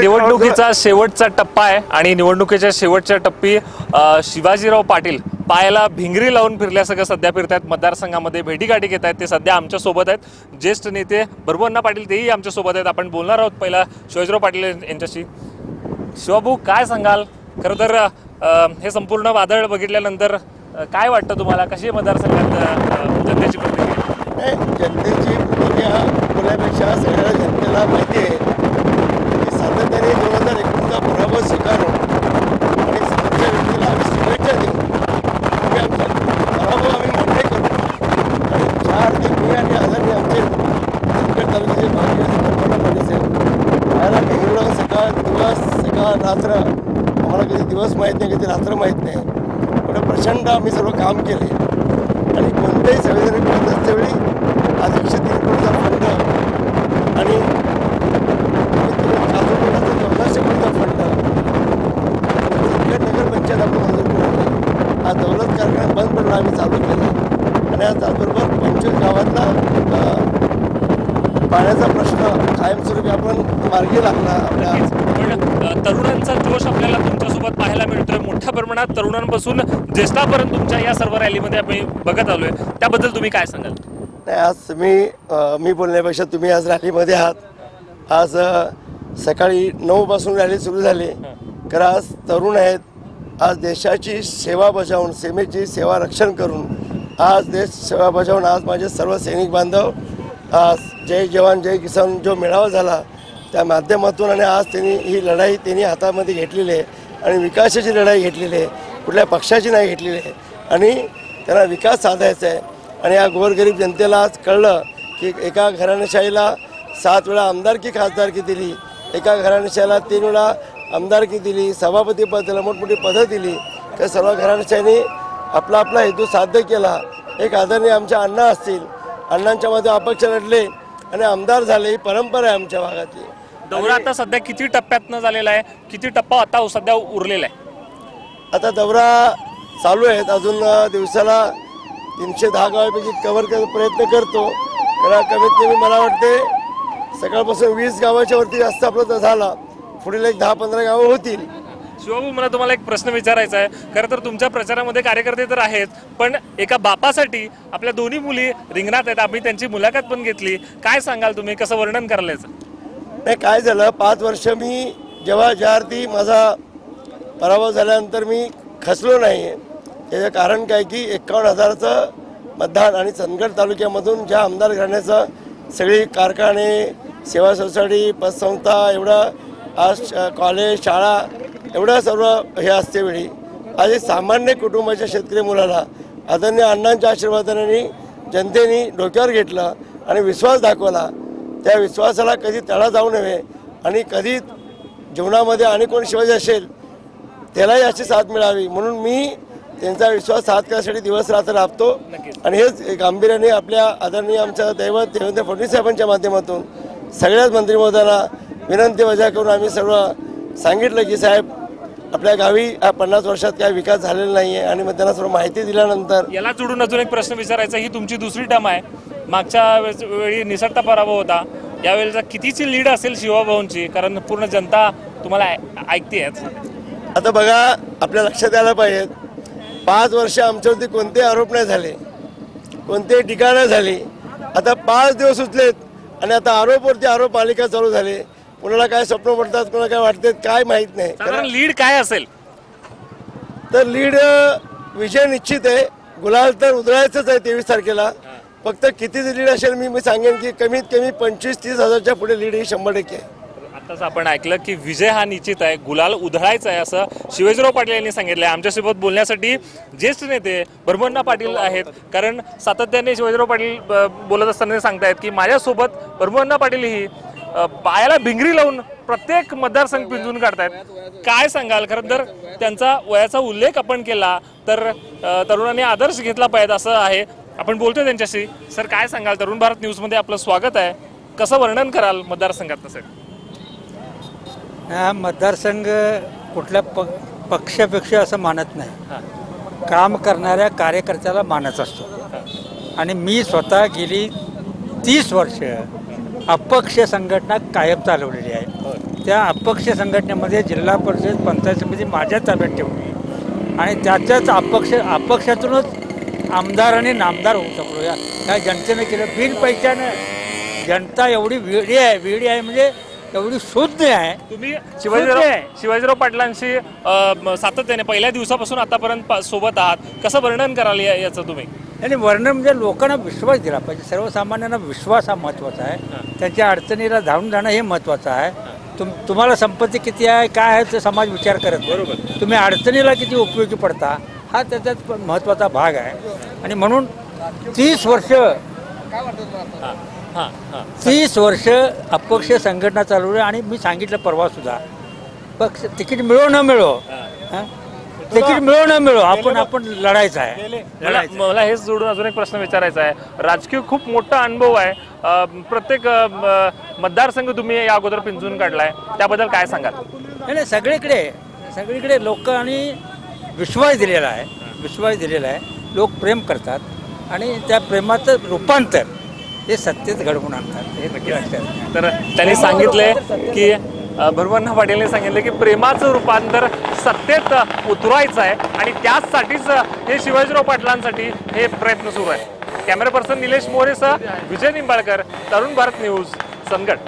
निवडणुकीचा शेवटचा टप्पा आहे आणि निवडणुकीच्या शेवटच्या टप्पी शिवाजीराव पाटील पायाला भिंगरी लावून फिरल्यासारखं सध्या फिरतात मतदारसंघामध्ये भेटीगाठी घेत आहेत। ते सध्या आमच्या सोबत आहेत। ज्येष्ठ नेते भरभुअण्णा पाटील तेही आमच्या सोबत आहेत। आपण बोलणार आहोत पहिला शिवाजीराव पाटील यांच्याशी। शिवाभाऊ काय सांगाल? खरं तर हे संपूर्ण वादळ बघितल्यानंतर काय वाटतं तुम्हाला? कशी मतदारसंघात जनतेची प्रतिक्रिया? जनतेची प्रतिक्रिया बोलण्यापेक्षा सगळ्या जनतेला माहिती आहे की सातत्याने 2019चा पराभव स्वीकारून आणि समोरच्या व्यक्तीला आम्ही शुभेच्छा देऊ आणि आमचा पराभव आम्ही मान्य करू। आणि 4 ते मी आणि आझादी आमचे संकट तालुक्याचे भाग्य साहेब पाहायला बेंगळूर सकाळ दिवस सकाळ रात्र आम्हाला कधी दिवस माहीत नाही, कधी रात्र माहीत नाही। एवढं प्रचंड आम्ही सर्व काम केले आणि कोणत्याही संविधानिक करत असतेवेळी आज 103 कोटीचा फंड आणि 1400 कोटीचा फंड नगर पंचायत आपण मंजूर केलं। आज दौलत कारखाना बंद पडला, आम्ही चालू केलं आणि आज त्याचबरोबर 25 गावातला पाण्याचा प्रश्न कायमस्वरूपी आपण मार्गी लागला। आपल्या तरुणांचा जोश आपल्याला तुमच्यासोबत पाहायला मिळतोय। मोठ्या प्रमाणात तरुणांपासून ज्येष्ठांपर्यंत तुमच्या या सर्व रॅलीमध्ये आम्ही बघत आलोय, त्याबद्दल तुम्ही काय सांगाल? नाही, आज मी बोलण्यापेक्षा तुम्ही आज रॅलीमध्ये आहात। आज सकाळी 9 पासून रॅली सुरू झाली। कारण आज तरुण आहेत, आज देशाची सेवा बजावून सीमेची सेवा रक्षण करून आज देश सेवा बजावून आज माझे सर्व सैनिक बांधव आज जय जवान जय किसान जो मेळावा झाला त्या माध्यमातून आणि आज त्यांनी ही लढाई त्यांनी हातामध्ये घेतलेली आहे आणि विकासाची लढाई घेतलेली आहे, कुठल्या पक्षाची नाही घेतलेली आहे आणि त्यांना विकास साधायचा आहे। आणि या गोरगरीब जनतेला आज कळलं की एका घराणेशाहीला 7 वेळा आमदारकी खासदारकी दिली, एका घराणेशाहीला 3 वेळा आमदारकी दिली, सभापती पद दिलं, मोठमोठी पदं दिली, तर सर्व घराणेशाहीने आपला आपला हेतू साध्य केला। एक आदरणीय आमच्या अण्णा असतील, अण्णांच्या मध्ये अपक्ष लढले आणि आमदार झाले, ही परंपरा आहे आमच्या भागातली। दौरा आता सध्या किती टप्प्यातनं झालेला आहे? किती टप्पा आता सध्या उरलेला आहे? आता दौरा चालू आहेत, अजून दिवसाला 310 गावापैकी कव्हर करायचा प्रयत्न करतो। कारण कमीत कमी मला वाटते सकाळपासून 20 गावाच्या वरती जास्त आपलं झाला, पुढील एक 10-15 गावं होतील। शिवाभाऊ, मला तुम्हाला एक प्रश्न विचारायचा आहे। खरं तर तुमच्या प्रचारामध्ये कार्यकर्ते तर आहेत, पण एका बापासाठी आपल्या दोन्ही मुली रिंगणात आहेत। आम्ही त्यांची मुलाखत पण घेतली। काय सांगाल तुम्ही? कसं वर्णन कराल याचं? नाही, काय झालं, 5 वर्ष मी जेव्हा ज्यावरती माझा पराभव झाल्यानंतर मी खचलो नाही। त्याचं कारण काय की 51,000चं मतदान आणि चंदगड तालुक्यामधून ज्या आमदार घराण्याचं सगळी कारखाने सेवा सोसायटी पतसंस्था एवढं आज कॉलेज शाळा एवढं सर्व हे असते वेळी आज एक सामान्य कुटुंबाच्या शेतकरी मुलाला आदरणीय अण्णांच्या आशीर्वादाने जनतेने डोक्यावर घेतलं आणि विश्वास दाखवला। त्या विश्वासाला कधी तडा जाऊ नये आणि कधी जीवनामध्ये आणि कोण शिवाजी असेल त्यालाही अशी साथ मिळावी म्हणून मी त्यांचा विश्वास साथ करण्यासाठी दिवस रात्र राबतो। आणि हेच गांभीर्याने आपल्या आदरणीय आमच्या दैवत देवेंद्र फडणवीस साहेबांच्या माध्यमातून सगळ्याच मंत्री महोदयांना विनंती वजा करून आम्ही सर्व सांगितलं की साहेब आपल्या गावी 50 वर्षात काय विकास झालेला नाही आहे आणि मग त्यांना सर्व माहिती दिल्यानंतर याला जोडून अजून एक प्रश्न विचारायचा। ही तुमची दुसरी टर्म आहे, मागच्या वेळी निसटता पराभव होता, यावेळेचा कितीची लीड असेल शिवाभाऊंची? कारण पूर्ण जनता तुम्हाला ऐकते आहे। आता बघा, आपल्या लक्षात यायला पाहिजे 5 वर्ष आमच्यावरती कोणते आरोप नाही झाले, कोणते टीका नाही झाली। आता 5 दिवस उचलेत आणि आता आरोपवरती आरोप मालिका चालू झाले। कुणाला काय स्वप्न पडतात, कुणाला काय वाटतात काय माहित नाही। कारण लीड काय असेल? तर लीड विजय निश्चित आहे, गुलाल तर उधळायचंच आहे 23 तारखेला। फक्त किती लीड असेल मी सांगेन की कमीत कमी 25-30 हजारच्या पुढे लीड ही 100% आहे। आताच आपण ऐकलं की विजय हा निश्चित आहे, गुलाल उधळायचा आहे असं शिवाजीराव पाटील यांनी सांगितलं आहे। आमच्यासोबत बोलण्यासाठी ज्येष्ठ नेते भरभुअण्णा पाटील आहेत। कारण सातत्याने शिवाजीराव पाटील बोलत असताना सांगतायत की माझ्यासोबत भरभुअण्णा पाटील ही पायाला भिंगरी लावून प्रत्येक मतदारसंघ पिंजून काढतायत। काय सांगाल? खरं तर त्यांचा वयाचा उल्लेख आपण केला तर तरुणांनी आदर्श घेतला पाहिजे असं आहे। आपण बोलतोय त्यांच्याशी। सर, काय सांगाल? तरुण भारत न्यूजमध्ये आपलं स्वागत आहे। कसं वर्णन कराल मतदारसंघात? सर, हा मतदारसंघ कुठल्या पक्षापेक्षा असं मानत नाही, काम करणाऱ्या कार्यकर्त्याला मानत असतो। आणि मी स्वतः गेली 30 वर्ष अपक्ष संघटना कायम चालवलेली आहे। त्या अपक्ष संघटनेमध्ये जिल्हा परिषद पंचायत समिती माझ्या ताब्यात ठेवली आणि त्याच्याच अपक्षातूनच आमदार आणि नामदार होऊ शकलो. या जनतेने केलं बिन पैशानं. जनता एवढी वेडी आहे म्हणजे एवढी शुद्ध आहे. तुम्ही शुद्ध आहे. शिवाजीराव पाटलांशी सातत्याने पहिल्या दिवसापासून आतापर्यंत सोबत आहात, कसं वर्णन कराल याचं तुम्ही? आणि वर्णन म्हणजे लोकांना विश्वास दिला पाहिजे. सर्वसामान्यांना विश्वास हा महत्त्वाचा आहे. त्यांच्या अडचणीला धावून जाणं हे महत्त्वाचं आहे. तुम्हाला संपत्ती किती आहे काय आहे ते समाज विचार करत नाही. बरोबर. तुम्ही अडचणीला किती उपयोगी पडता हा त्याच्यात महत्त्वाचा भाग आहे. आणि म्हणून 30 वर्ष 30 वर्ष अपक्ष संघटना चालवली. आणि मी सांगितलं परवासुद्धा पक्ष तिकीट मिळो न मिळो, तिकीट मिळो न मिळो आपण लढायचं आहे. मला हेच जोडून अजून एक प्रश्न विचारायचा आहे. राजकीय खूप मोठा अनुभव आहे. प्रत्येक मतदारसंघ तुम्ही या अगोदर पिंजून काढलाय, त्याबद्दल काय सांगाल? नाही सगळीकडे लोकांनी विश्वास दिलेला आहे. लोक प्रेम करतात आणि त्या प्रेमाचं रूपांतर हे सत्तेत घडवून आणतात. हे नक्की लक्षात. तर त्यांनी सांगितले की भरवण्णा पाटीलने सांगितले की प्रेमाचं रूपांतर सत्तेत उतरवायचं आहे आणि त्याचसाठीच हे शिवाजीराव पाटलांसाठी हे प्रयत्न सुरू आहे. कॅमेरा पर्सन निलेश मोरेसह विजय निंबाळकर, तरुण भारत न्यूज, चंदगड.